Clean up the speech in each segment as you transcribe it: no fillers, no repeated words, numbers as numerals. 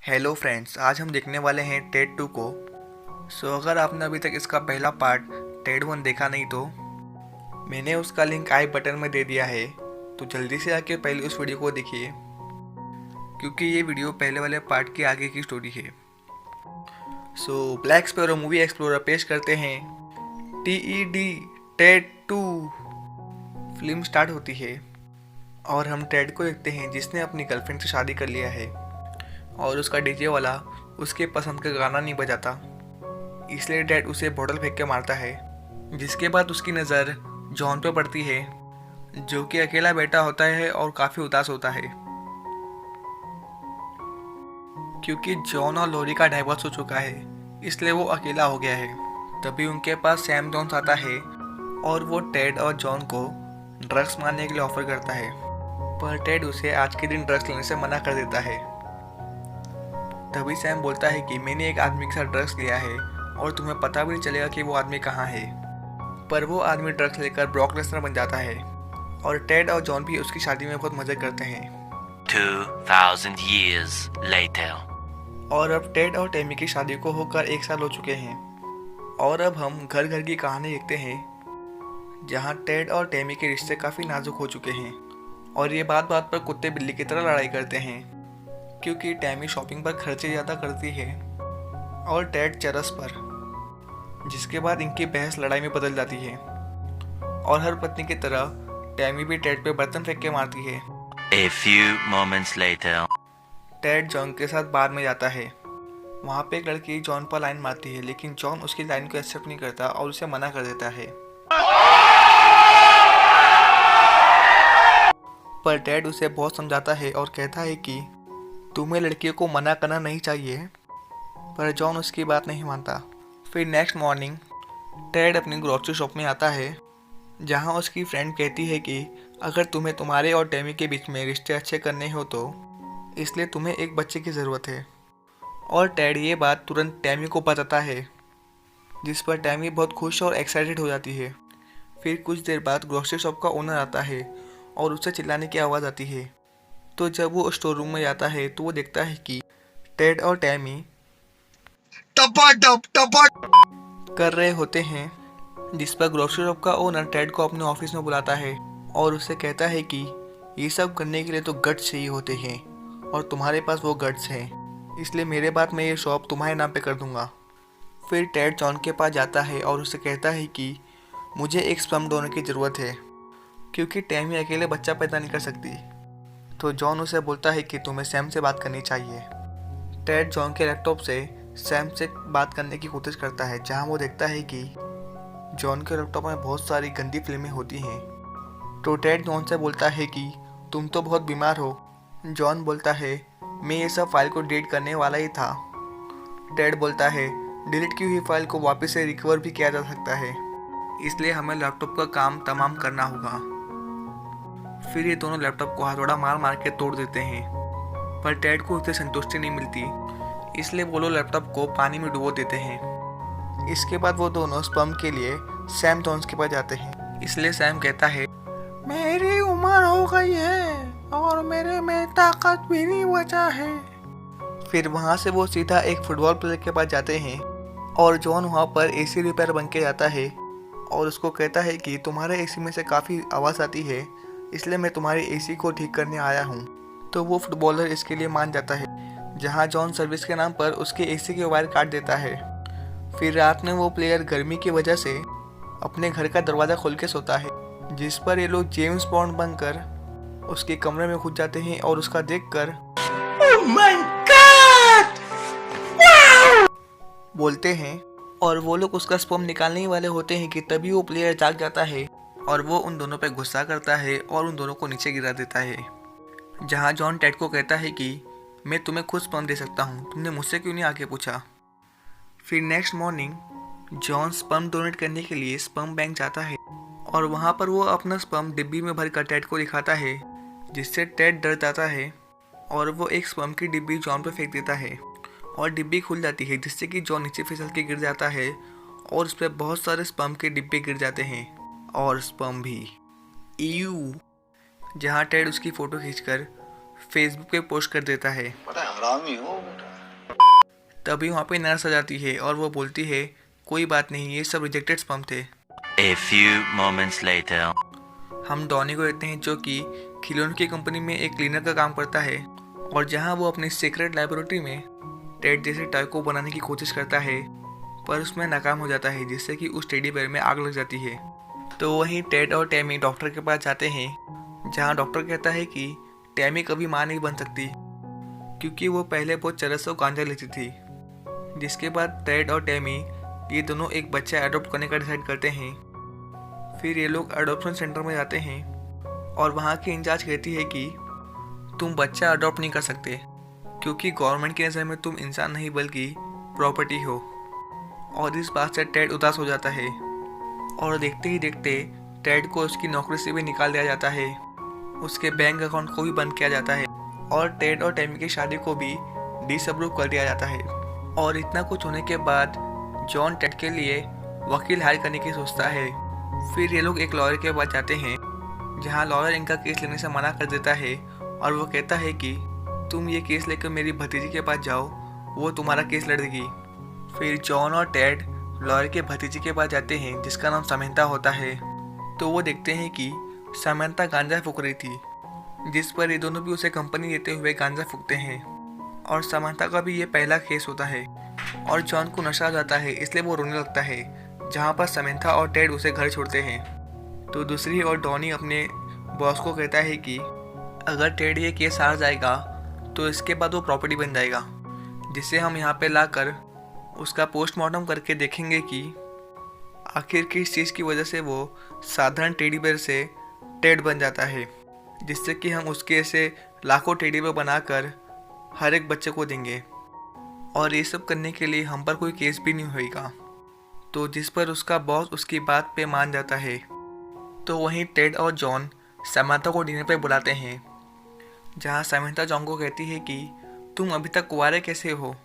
Hello friends, आज हम देखने वाले हैं टेड 2 को। अगर आपने अभी तक इसका पहला पार्ट टेड 1 देखा नहीं तो मैंने उसका लिंक आई बटन में दे दिया है, तो जल्दी से आके पहले उस वीडियो को देखिए क्योंकि ये वीडियो पहले वाले पार्ट के आगे की स्टोरी है। ब्लैक स्पैरो मूवी एक्सप्लोरर पेश करते हैं TED टेड 2। फिल्म स्टार्ट होती है और हम टेड को देखते हैं जिसने अपनी गर्लफ्रेंड से शादी कर लिया है और उसका डीजे वाला उसके पसंद का गाना नहीं बजाता, इसलिए डैड उसे बोतल फेंक के मारता है। जिसके बाद उसकी नज़र जॉन पे पड़ती है जो कि अकेला बैठा होता है और काफ़ी उदास होता है क्योंकि जॉन और लोरी का डाइवोर्स हो चुका है, इसलिए वो अकेला हो गया है। तभी उनके पास सैम जॉन्स आता है और वो टेड और जॉन को ड्रग्स मारने के लिए ऑफर करता है, पर टेड उसे आज के दिन ड्रग्स लेने से मना कर देता है। तभी सैम बोलता है कि मैंने एक आदमी के साथ ड्रग्स लिया है और तुम्हें पता भी नहीं चलेगा कि वो आदमी कहाँ है। पर वो आदमी ड्रग्स लेकर ब्रॉक लेसनर बन जाता है और टेड और जॉन भी उसकी शादी में बहुत मजे करते हैं। 2000 years later. और अब टेड और टेमी की शादी को होकर 1 साल हो चुके हैं और अब हम घर घर की कहानी देखते हैं जहाँ टेड और टेमी के रिश्ते काफ़ी नाजुक हो चुके हैं और ये बात बात पर कुत्ते बिल्ली की तरह लड़ाई करते हैं क्योंकि टैमी शॉपिंग पर खर्चे ज़्यादा करती है और टेड चरस पर, जिसके बाद इनकी बहस लड़ाई में बदल जाती है और हर पत्नी की तरह टैमी भी टेड पे बर्तन फेंक के मारती है। A few moments later. Ted John के साथ बार में जाता है, वहाँ पे एक लड़की जॉन पर लाइन मारती है लेकिन जॉन उसकी लाइन को एक्सेप्ट नहीं करता और उसे मना कर देता है। पर टेड उसे बहुत समझाता है और कहता है कि तुम्हें लड़कियों को मना करना नहीं चाहिए, पर जॉन उसकी बात नहीं मानता। फिर नेक्स्ट मॉर्निंग टेड अपनी ग्रोसरी शॉप में आता है जहां उसकी फ्रेंड कहती है कि अगर तुम्हें तुम्हारे और टैमी के बीच में रिश्ते अच्छे करने हो तो इसलिए तुम्हें एक बच्चे की ज़रूरत है। और टेड ये बात तुरंत टैमी को बताता है, जिस पर टैमी बहुत खुश और एक्साइटेड हो जाती है। फिर कुछ देर बाद ग्रोसरी शॉप का ओनर आता है और उससे चिल्लाने की आवाज़ आती है। तो जब वो स्टोर रूम में जाता है तो वो देखता है कि टेड और टैमी टपा कर रहे होते हैं, जिस पर ग्रोसरी शॉप का ओनर टेड को अपने ऑफिस में बुलाता है और उससे कहता है कि ये सब करने के लिए तो गट्स चाहिए होते हैं और तुम्हारे पास वो गट्स हैं, इसलिए मेरे बाद मैं ये शॉप तुम्हारे नाम पे कर दूंगा। फिर टेड जॉन के पास जाता है और उससे कहता है कि मुझे एक स्पर्म डोनर की ज़रूरत है क्योंकि टैमी अकेले बच्चा पैदा नहीं कर सकती। तो जॉन उसे बोलता है कि तुम्हें सैम से बात करनी चाहिए। टेड जॉन के लैपटॉप से सैम से बात करने की कोशिश करता है जहां वो देखता है कि जॉन के लैपटॉप में बहुत सारी गंदी फिल्में होती हैं। तो टेड जॉन से बोलता है कि तुम तो बहुत बीमार हो। जॉन बोलता है मैं ये सब फाइल को डिलीट करने वाला ही था। टेड बोलता है डिलीट की हुई फाइल को वापस से रिकवर भी किया जा सकता है, इसलिए हमें लैपटॉप का काम तमाम करना होगा। फिर ये दोनों लैपटॉप को हथौड़ा मार मार के तोड़ देते हैं, पर टेड को उससे संतुष्टि नहीं मिलती, इसलिए वो लोग लैपटॉप को पानी में डुबो देते हैं। इसके बाद वो दोनों स्पर्म के लिए सैम जॉन्स के पास जाते हैं, इसलिए सैम कहता है मेरी उम्र हो गई है और मेरे में ताकत भी नहीं बचा है। फिर वहाँ से वो सीधा एक फुटबॉल प्लेयर के पास जाते हैं और जॉन वहाँ पर एसी रिपेयर बन के जाता है और उसको कहता है कि तुम्हारे एसी में से काफ़ी आवाज़ आती है, इसलिए मैं तुम्हारे एसी को ठीक करने आया हूँ। तो वो फुटबॉलर इसके लिए मान जाता है, जहाँ जॉन सर्विस के नाम पर उसके एसी के वायर काट देता है। फिर रात में वो प्लेयर गर्मी की वजह से अपने घर का दरवाज़ा खोल के सोता है, जिस पर ये लोग जेम्स बॉन्ड बनकर उसके कमरे में घुस जाते हैं और उसका देखकर oh my God! बोलते हैं और वो लोग उसका स्पर्म निकालने ही वाले होते हैं कि तभी वो प्लेयर जाग जाता है और वो उन दोनों पे गुस्सा करता है और उन दोनों को नीचे गिरा देता है। जहाँ जॉन टेड को कहता है कि मैं तुम्हें खुद स्पर्म दे सकता हूँ, तुमने मुझसे क्यों नहीं आके पूछा। फिर next morning John sperm donate करने के लिए स्पर्म बैंक जाता है और वहाँ पर वो अपना स्पर्म डिब्बी में भरकर टेड को दिखाता है, जिससे टेड डर जाता है और वो एक स्पर्म की डिब्बी जॉन पर फेंक देता है और डिब्बी खुल जाती है, जिससे कि जॉन नीचे फिसल के गिर जाता है और उस पर बहुत सारे स्पर्म के डिब्बे गिर जाते हैं और स्पर्म भी। ईयू। जहाँ टेड उसकी फ़ोटो खींचकर फेसबुक पे पोस्ट कर देता है। बड़ा हरामी हो बेटा। तभी वहाँ पे नर्स आ जाती है और वो बोलती है कोई बात नहीं, ये सब रिजेक्टेड स्पर्म थे। A few moments later. हम डॉनी को देखते हैं जो कि खिलौनों की कंपनी में एक क्लीनर का काम करता है और जहाँ वो अपनी सीक्रेट लैबोरेटरी में टेड जैसे टॉय को बनाने की कोशिश करता है, पर उसमें नाकाम हो जाता है जिससे कि उस टेडी बेयर में आग लग जाती है। तो वहीं टेड और टैमी डॉक्टर के पास जाते हैं जहाँ डॉक्टर कहता है कि टैमी कभी माँ नहीं बन सकती क्योंकि वो पहले बहुत चरस और गांजा लेती थी। जिसके बाद टेड और टैमी ये दोनों एक बच्चा अडॉप्ट करने का डिसाइड करते हैं। फिर ये लोग अडॉप्शन सेंटर में जाते हैं और वहाँ की इंचार्ज कहती है कि तुम बच्चा अडॉप्ट नहीं कर सकते क्योंकि गवर्नमेंट की नज़र में तुम इंसान नहीं बल्कि प्रॉपर्टी हो। और इस बात से टेड उदास हो जाता है और देखते ही देखते टेड को उसकी नौकरी से भी निकाल दिया जाता है, उसके बैंक अकाउंट को भी बंद किया जाता है और टेड और टैमी की शादी को भी डिसअप्रूव कर दिया जाता है। और इतना कुछ होने के बाद जॉन टेड के लिए वकील हायर करने की सोचता है। फिर ये लोग एक लॉयर के पास जाते हैं जहाँ लॉयर इनका केस लेने से मना कर देता है और वो कहता है कि तुम ये केस लेकर मेरी भतीजी के पास जाओ, वो तुम्हारा केस लड़ेगी। फिर जॉन और टेड लॉयर के भतीजी के पास जाते हैं जिसका नाम समंथा होता है। तो वो देखते हैं कि समंथा गांजा फूंक रही थी, जिस पर ये दोनों भी उसे कंपनी देते हुए गांजा फूंकते हैं। और समंथा का भी ये पहला केस होता है और जॉन को नशा आ जाता है इसलिए वो रोने लगता है, जहाँ पर समंथा और टेड उसे घर छोड़ते हैं। तो दूसरी ओर डॉनी अपने बॉस को कहता है कि अगर टेड ये केस हार जाएगा तो इसके बाद वो प्रॉपर्टी बन जाएगा, जिसे हम यहाँ पे लाकर उसका पोस्टमार्टम करके देखेंगे कि आखिर किस चीज़ की वजह से वो साधारण टेडी बेयर से टेड बन जाता है, जिससे कि हम उसके ऐसे लाखों टेडी बेयर बनाकर हर एक बच्चे को देंगे। और ये सब करने के लिए हम पर कोई केस भी नहीं होएगा, तो जिस पर उसका बॉस उसकी बात पे मान जाता है। तो वहीं टेड और जॉन समंथा को डिनर पे बुलाते हैं जहाँ समंथा जॉन को कहती है कि तुम अभी तक कुंवारे कैसे हो।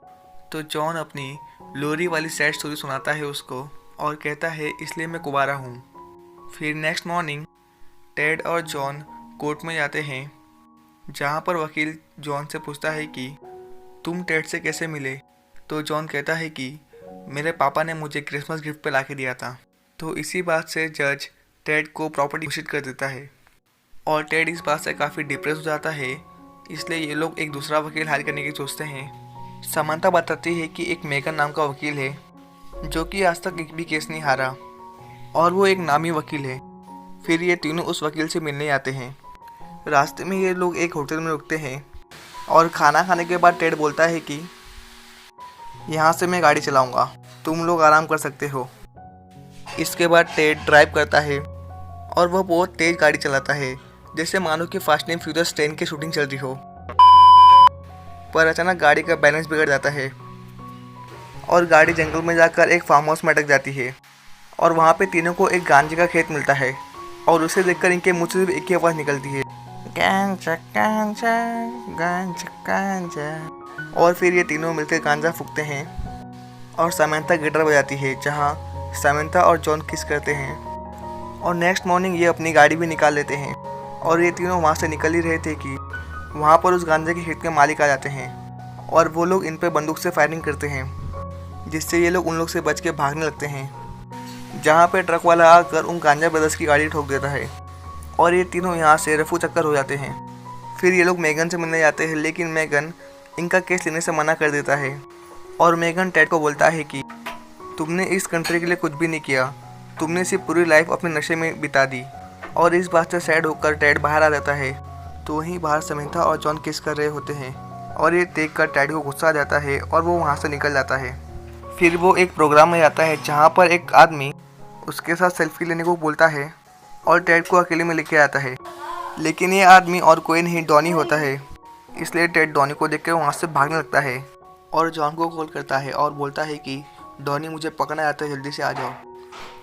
तो जॉन अपनी लोरी वाली सैड स्टोरी सुनाता है उसको और कहता है इसलिए मैं कुंवारा हूँ। फिर नेक्स्ट मॉर्निंग टेड और जॉन कोर्ट में जाते हैं जहाँ पर वकील जॉन से पूछता है कि तुम टेड से कैसे मिले। तो जॉन कहता है कि मेरे पापा ने मुझे क्रिसमस गिफ्ट पे लाके दिया था। तो इसी बात से जज टेड को प्रॉपर्टी घोषित कर देता है और टेड इस बात से काफ़ी डिप्रेस हो जाता है, इसलिए ये लोग एक दूसरा वकील हायर करने की सोचते हैं। समंथा बताती है कि एक मेगन नाम का वकील है जो कि आज तक एक भी केस नहीं हारा और वो एक नामी वकील है। फिर ये तीनों उस वकील से मिलने आते हैं। रास्ते में ये लोग एक होटल में रुकते हैं और खाना खाने के बाद टेड बोलता है कि यहाँ से मैं गाड़ी चलाऊँगा, तुम लोग आराम कर सकते हो। इसके बाद टेड ड्राइव करता है और वह बहुत तेज़ गाड़ी चलाता है जैसे मानो कि फास्ट एंड फ्यूरियस ट्रेन की शूटिंग चल रही हो। पर अचानक गाड़ी का बैलेंस बिगड़ जाता है और गाड़ी जंगल में जाकर एक फार्म हाउस में अटक जाती है और वहाँ पे तीनों को एक गांजे का खेत मिलता है और उसे देखकर इनके मुँह से एक ही आवाज़ निकलती है, गांजा गांजा गांजा गांजा। और फिर ये तीनों मिलकर गांजा फूकते हैं और समंथा गिटार बजाती है जहाँ समंथा और जॉन किस करते हैं। और नेक्स्ट मॉर्निंग ये अपनी गाड़ी भी निकाल लेते हैं और ये तीनों वहाँ से निकल ही रहे थे कि वहाँ पर उस गांजे के खेत के मालिक आ जाते हैं और वो लोग इन पर बंदूक से फायरिंग करते हैं, जिससे ये लोग उन लोग से बच के भागने लगते हैं। जहाँ पे ट्रक वाला आकर उन गांजा ब्रदर्स की गाड़ी ठोक देता है और ये तीनों यहाँ से रफू चक्कर हो जाते हैं। फिर ये लोग मेगन से मिलने जाते हैं, लेकिन मेगन इनका केस लेने से मना कर देता है और मेगन टेड को बोलता है कि तुमने इस कंट्री के लिए कुछ भी नहीं किया, तुमने सिर्फ पूरी लाइफ अपने नशे में बिता दी। और इस बात से सैड होकर टेड बाहर आ जाता है। तो वहीं बाहर समंथा और जॉन किस कर रहे होते हैं और ये देख कर टेड को गुस्सा आ जाता है और वो वहाँ से निकल जाता है। फिर वो एक प्रोग्राम में जाता है जहाँ पर एक आदमी उसके साथ सेल्फी लेने को बोलता है और टेड को अकेले में लेके आता है, लेकिन ये आदमी और कोई नहीं डॉनी होता है। इसलिए टेड डॉनी को देख कर वहाँ से भागने लगता है और जॉन को कॉल करता है और बोलता है कि डॉनी मुझे पकड़ना आता है, जल्दी से आ जाओ।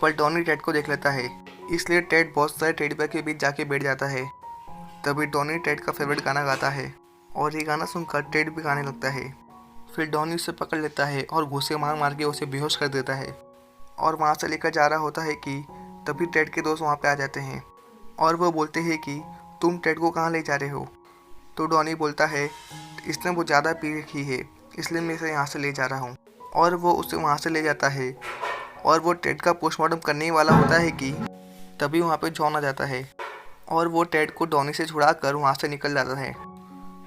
पर डॉनी टेड को देख लेता है, इसलिए टेड बहुत सारे टेडी बेयर के बीच जाके बैठ जाता है। तभी डॉनी टेड का फेवरेट गाना गाता है और ये गाना सुनकर टेड भी गाने लगता है। फिर डॉनी उसे पकड़ लेता है और घूंसे मार मार के उसे बेहोश कर देता है और वहाँ से लेकर जा रहा होता है कि तभी टेड के दोस्त वहाँ पे आ जाते हैं और वो बोलते हैं कि तुम टेड को कहाँ ले जा रहे हो। तो डॉनी बोलता है इसने बहुत ज़्यादा पी रखी है, इसलिए मैं इसे यहाँ से ले जा रहा हूँ। और वो उसे वहाँ से ले जाता है और वो टेड का पोस्टमार्टम करने ही वाला होता है कि तभी वहाँ पे जॉन आ जाता है और वो टेड को डॉनी से छुड़ा कर वहाँ से निकल जाता है।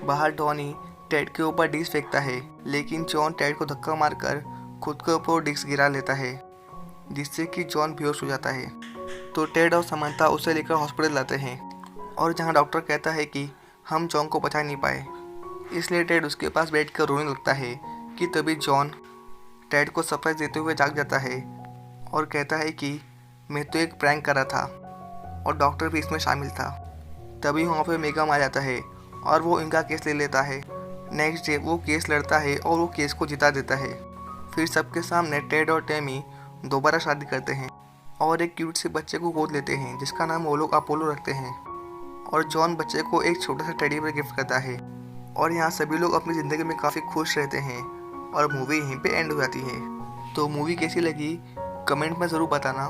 बाहर डॉनी टेड के ऊपर डिस्क फेंकता है, लेकिन जॉन टेड को धक्का मारकर खुद के ऊपर डिस्क गिरा लेता है, जिससे कि जॉन बेहोश हो जाता है। तो टेड और समंथा उसे लेकर हॉस्पिटल लाते हैं और जहाँ डॉक्टर कहता है कि हम जॉन को बचा नहीं पाए, इसलिए टेड उसके पास बैठ कर रोने लगता है कि तभी जॉन टेड को सरप्राइज देते हुए जाग जाता है और कहता है कि मैं तो एक प्रैंक कर रहा था और डॉक्टर भी इसमें शामिल था। तभी वहाँ पे मेगम आ जाता है और वो इनका केस ले लेता है। नेक्स्ट डे वो केस लड़ता है और वो केस को जिता देता है। फिर सबके सामने टेड और टेमी दोबारा शादी करते हैं और एक क्यूट से बच्चे को गोद लेते हैं, जिसका नाम वो लोग अपोलो रखते हैं। और जॉन बच्चे को एक छोटा सा टेडी बेयर गिफ्ट करता है और यहाँ सभी लोग अपनी ज़िंदगी में काफ़ी खुश रहते हैं और मूवी यहीं पे एंड हो जाती है। तो मूवी कैसी लगी कमेंट में ज़रूर बताना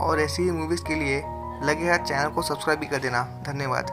और ऐसी ही मूवीज़ के लिए लगे हाथ चैनल को सब्सक्राइब भी कर देना। धन्यवाद।